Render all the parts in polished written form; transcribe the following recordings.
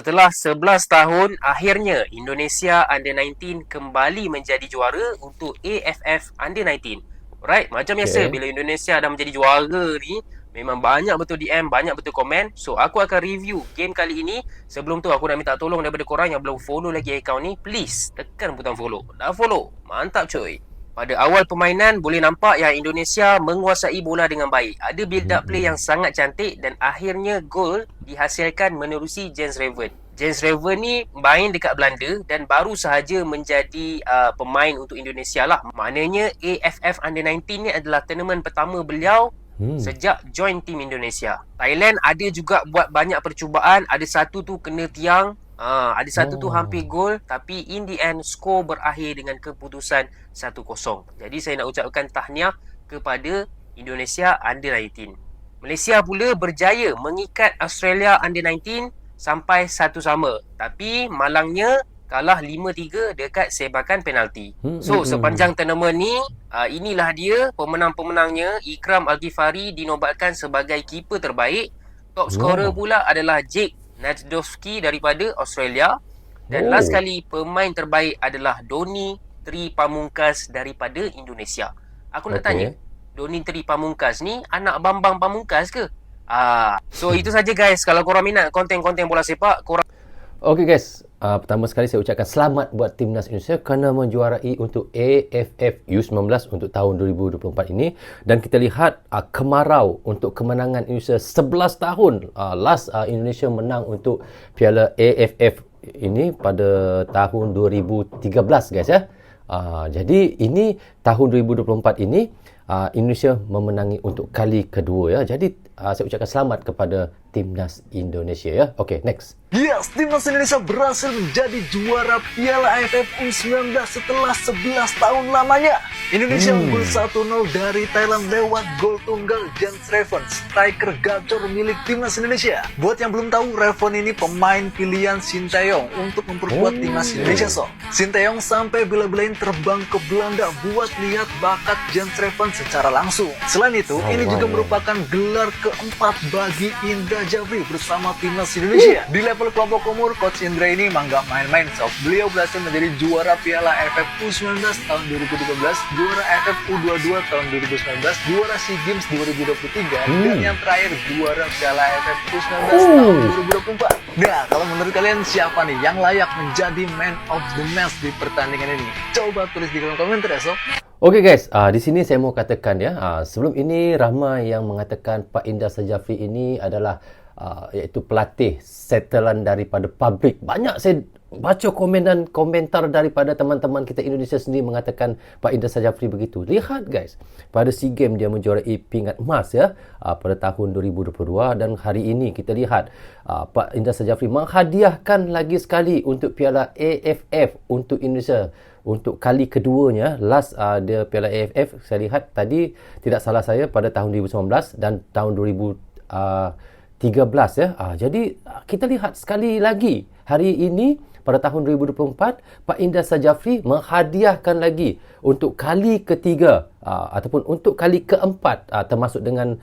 Setelah 11 tahun, akhirnya Indonesia Under-19 kembali menjadi juara untuk AFF Under-19. Alright, macam biasa Okay. bila Indonesia dah menjadi juara ni, memang banyak betul DM, banyak betul komen. So, aku akan review game kali ini. Sebelum tu, aku nak minta tolong daripada korang yang belum follow lagi akaun ni. Please, tekan butang follow. Dah follow? Mantap cuy. Pada awal permainan, boleh nampak yang Indonesia menguasai bola dengan baik. Ada build-up play yang sangat cantik dan akhirnya gol dihasilkan menerusi Jens Raven. Jens Raven ni main dekat Belanda dan baru sahaja menjadi pemain untuk Indonesia lah. Maknanya AFF Under-19 ni adalah tournament pertama beliau sejak join tim Indonesia. Thailand ada juga buat banyak percubaan. Ada satu tu kena tiang. Ada satu tu hampir gol, tapi in the end skor berakhir dengan keputusan 1-0. Jadi saya nak ucapkan tahniah kepada Indonesia Under-19. Malaysia pula berjaya mengikat Australia Under-19 sampai 1-1. Tapi malangnya kalah 5-3 dekat sebakan penalti. So sepanjang tournament ni, inilah dia pemenang-pemenangnya. Ikram Al-Ghifari dinobatkan sebagai keeper terbaik. Top scorer pula adalah Jake Najdowski daripada Australia. Dan last kali pemain terbaik adalah Doni Tri Pamungkas daripada Indonesia. Aku nak tanya, Doni Tri Pamungkas ni anak Bambang Pamungkas ke? So itu saja guys. Kalau korang minat konten-konten bola sepak, korang Okay guys, pertama sekali saya ucapkan selamat buat Timnas Indonesia kerana menjuarai untuk AFF U19 untuk tahun 2024 ini. Dan kita lihat kemarau untuk kemenangan Indonesia 11 tahun. Last Indonesia menang untuk Piala AFF ini pada tahun 2013 guys ya. Jadi ini tahun 2024 ini Indonesia memenangi untuk kali kedua ya. Jadi saya ucapkan selamat kepada Timnas Indonesia ya. Okay, next. Yes, Timnas Indonesia berhasil menjadi juara Piala AFF U19 setelah 11 tahun lamanya. Indonesia unggul 1-0 dari Thailand lewat gol tunggal Jens Raven, striker gacor milik Timnas Indonesia. Buat yang belum tahu, Raven ini pemain pilihan Sinteyong untuk memperkuat Timnas Indonesia. Sinteyong sampai bela-belain terbang ke Belanda buat lihat bakat Jens Raven secara langsung. Selain itu, ini juga merupakan gelar keempat bagi Indra Jafri bersama Timnas Indonesia. Di level kelompok umur, Coach Indra ini emang gak main-main sob. Beliau berhasil menjadi juara Piala AFF U19 tahun 2013, juara AFF U22 tahun 2019, juara SEA Games 2023, dan yang terakhir juara Piala AFF U19 tahun 2024. Nah, kalau menurut kalian siapa nih yang layak menjadi man of the match di pertandingan ini? Coba tulis di kolom komentar ya sob. Okay guys, di sini saya mau katakan ya, sebelum ini ramai yang mengatakan Pak Indra Syafri ini adalah iaitu pelatih setelan daripada publik. Banyak saya baca komen dan komentar daripada teman-teman kita Indonesia sendiri mengatakan Pak Indra Syafri begitu. Lihat guys, pada SEA Games dia menjuarai pingat emas ya pada tahun 2022, dan hari ini kita lihat Pak Indra Syafri menghadiahkan lagi sekali untuk Piala AFF untuk Indonesia untuk kali keduanya. Last dia Piala AFF saya lihat tadi, tidak salah saya, pada tahun 2019 dan tahun 2013 ya. Jadi kita lihat sekali lagi hari ini pada tahun 2024 Pak Indra Syafri menghadiahkan lagi untuk kali ketiga ataupun untuk kali keempat, termasuk dengan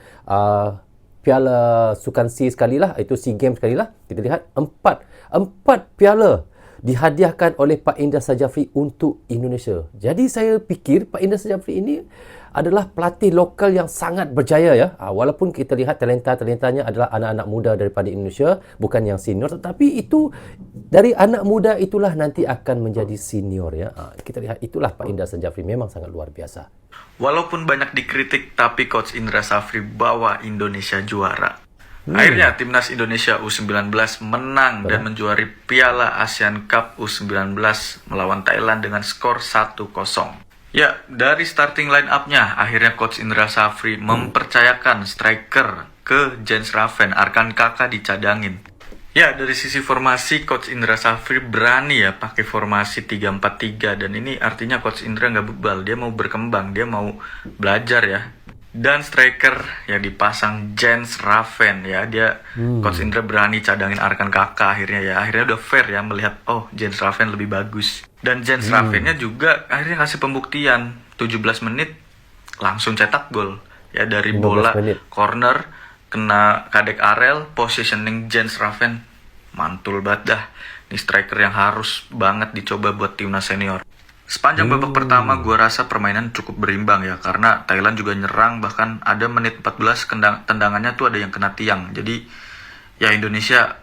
Piala Sukan SEA sekali lah, itu SEA Games sekali lah. Kita lihat empat piala dihadiahkan oleh Pak Indra Syafri untuk Indonesia. Jadi saya fikir Pak Indra Syafri ini adalah pelatih lokal yang sangat berjaya ya. Walaupun kita lihat talenta-talentanya adalah anak-anak muda daripada Indonesia, bukan yang senior, tetapi itu dari anak muda itulah nanti akan menjadi senior ya. Kita lihat itulah Pak Indra Syafri memang sangat luar biasa. Walaupun banyak dikritik, tapi Coach Indra Syafri bawa Indonesia juara. Akhirnya Timnas Indonesia U19 menang dan menjuari Piala ASEAN Cup U19 melawan Thailand dengan skor 1-0. Ya, dari starting line up-nya, akhirnya Coach Indra Syafri mempercayakan striker ke Jens Raven, Arkan Kakak dicadangin. Ya, dari sisi formasi, Coach Indra Syafri berani ya pakai formasi 3-4-3, dan ini artinya Coach Indra nggak bebal, dia mau berkembang, dia mau belajar ya. Dan striker yang dipasang Jens Raven ya, dia Coach Indra berani cadangin Arkan Kakak akhirnya udah fair ya melihat Jens Raven lebih bagus. Dan Jens Ravennya juga akhirnya kasih pembuktian 17 menit langsung cetak gol ya, dari bola corner kena Kadek Arel, positioning Jens Raven mantul banget dah. Ini striker yang harus banget dicoba buat timnas senior. Sepanjang babak pertama gue rasa permainan cukup berimbang ya, karena Thailand juga nyerang, bahkan ada menit 14 tendangannya tuh ada yang kena tiang. Jadi ya Indonesia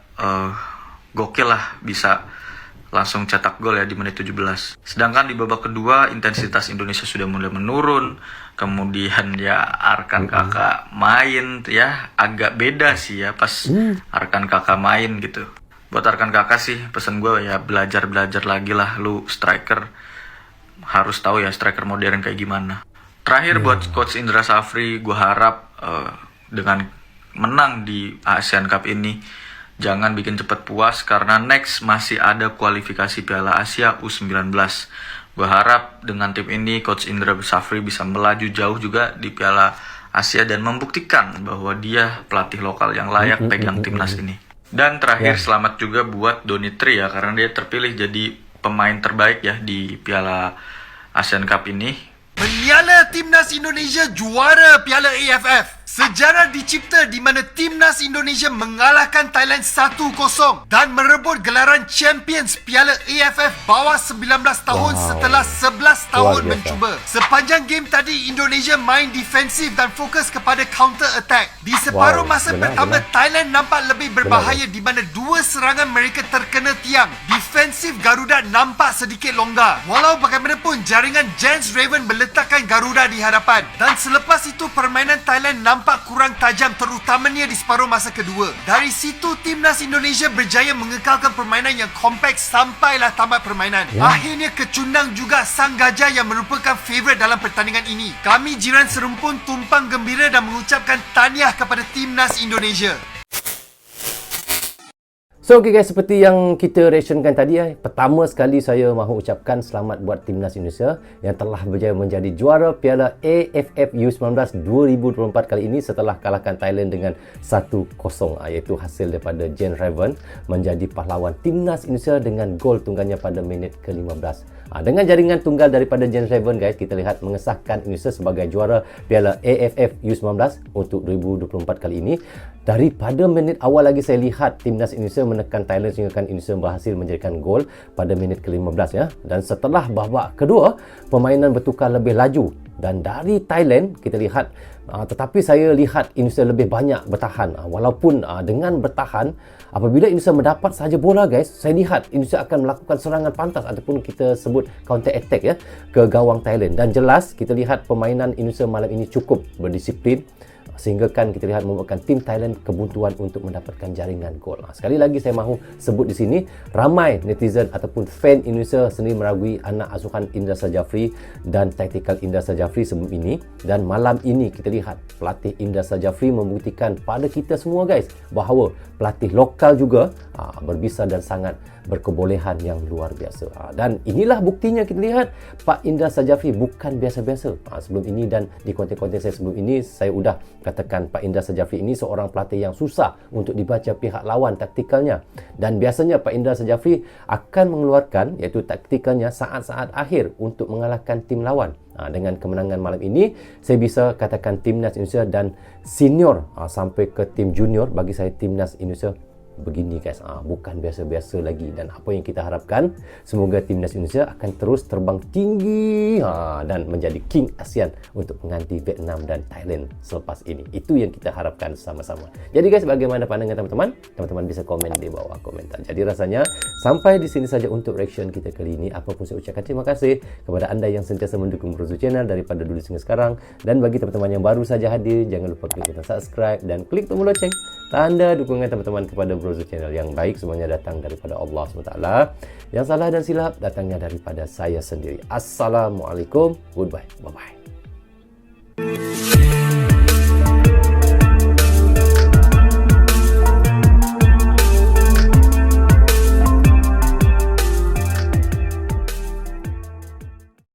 gokil lah bisa langsung cetak gol ya di menit 17. Sedangkan di babak kedua intensitas Indonesia sudah mulai menurun. Kemudian ya Arkan Kakak main ya, agak beda sih ya pas Arkan Kakak main gitu. Buat Arkan Kakak sih pesan gue ya belajar lagi lah, lu striker harus tahu ya striker modern kayak gimana. Terakhir buat Coach Indra Safri, gue harap dengan menang di Asian Cup ini jangan bikin cepet puas, karena next masih ada kualifikasi Piala Asia U19. Gue harap dengan tim ini Coach Indra Safri bisa melaju jauh juga di Piala Asia dan membuktikan bahwa dia pelatih lokal yang layak pegang timnas ini. Dan terakhir selamat juga buat Donitri ya, karena dia terpilih jadi pemain terbaik ya di Piala Asian Cup ini. Menyala Timnas Indonesia juara Piala AFF. Sejarah dicipta di mana Timnas Indonesia mengalahkan Thailand 1-0 dan merebut gelaran Champions Piala AFF bawah 19 tahun setelah 11 tahun mencuba. Sepanjang game tadi, Indonesia main defensif dan fokus kepada counter attack. Di separuh masa pertama, Thailand nampak lebih berbahaya di mana dua serangan mereka terkena tiang. Defensif Garuda nampak sedikit longgar. Walau bagaimanapun, jaringan Jens Raven meletakkan Garuda di hadapan. Dan selepas itu, permainan Thailand nampak kurang tajam, terutamanya di separuh masa kedua. Dari situ, Timnas Indonesia berjaya mengekalkan permainan yang kompleks sampailah tamat permainan. Akhirnya kecundang juga Sang Gajah yang merupakan favourite dalam pertandingan ini. Kami jiran serumpun tumpang gembira dan mengucapkan tahniah kepada Timnas Indonesia. So okay guys, seperti yang kita reactionkan tadi pertama sekali saya mahu ucapkan selamat buat Timnas Indonesia yang telah berjaya menjadi juara Piala AFF U19 2024 kali ini setelah kalahkan Thailand dengan 1-0, iaitu hasil daripada Jens Raven menjadi pahlawan Timnas Indonesia dengan gol tunggalnya pada minit ke-15. Dengan jaringan tunggal daripada Jens Raven guys, kita lihat mengesahkan Indonesia sebagai juara Piala AFF U19 untuk 2024 kali ini. Daripada minit awal lagi saya lihat Timnas Indonesia menekan Thailand sehingga Indonesia berhasil menjadikan gol pada minit ke-15 ya. Dan setelah babak kedua, permainan bertukar lebih laju dan dari Thailand kita lihat tetapi saya lihat Indonesia lebih banyak bertahan. Walaupun dengan bertahan, apabila Indonesia mendapat sahaja bola guys, saya lihat Indonesia akan melakukan serangan pantas ataupun kita sebut counter attack ya ke gawang Thailand. Dan jelas kita lihat permainan Indonesia malam ini cukup berdisiplin sehingga kita lihat membuatkan tim Thailand kebuntuan untuk mendapatkan jaringan gol. Sekali lagi saya mahu sebut di sini, ramai netizen ataupun fan Indonesia sendiri meragui anak asuhan Indra Sajafri dan taktikal Indra Sajafri sebelum ini. Dan malam ini kita lihat pelatih Indra Sajafri membuktikan pada kita semua guys bahawa pelatih lokal juga berbisa dan sangat berkebolehan yang luar biasa. Dan inilah buktinya kita lihat Pak Indra Sajafri bukan biasa-biasa. Sebelum ini dan di konten-konten saya sebelum ini, saya sudah katakan Pak Indra Sajafri ini seorang pelatih yang susah untuk dibaca pihak lawan taktikalnya. Dan biasanya Pak Indra Sajafri akan mengeluarkan iaitu taktikalnya saat-saat akhir untuk mengalahkan tim lawan. Dengan kemenangan malam ini, saya bisa katakan Timnas Indonesia dan senior sampai ke tim junior, bagi saya Timnas Indonesia begini guys, bukan biasa-biasa lagi. Dan apa yang kita harapkan, semoga Timnas Indonesia akan terus terbang tinggi dan menjadi King ASEAN untuk mengganti Vietnam dan Thailand selepas ini. Itu yang kita harapkan sama-sama. Jadi guys, bagaimana pandangan teman-teman? Teman-teman bisa komen di bawah komentar. Jadi rasanya sampai di sini saja untuk reaction kita kali ini. Apapun saya ucapkan terima kasih kepada anda yang sentiasa mendukung Brozo Channel daripada dulu hingga sekarang. Dan bagi teman-teman yang baru saja hadir, jangan lupa klik butang subscribe dan klik tombol loceng. Tanda dukungan teman-teman kepada Brozo Channel. Yang baik semuanya datang daripada Allah SWT. Yang salah dan silap datangnya daripada saya sendiri. Assalamualaikum. Goodbye. Bye-bye.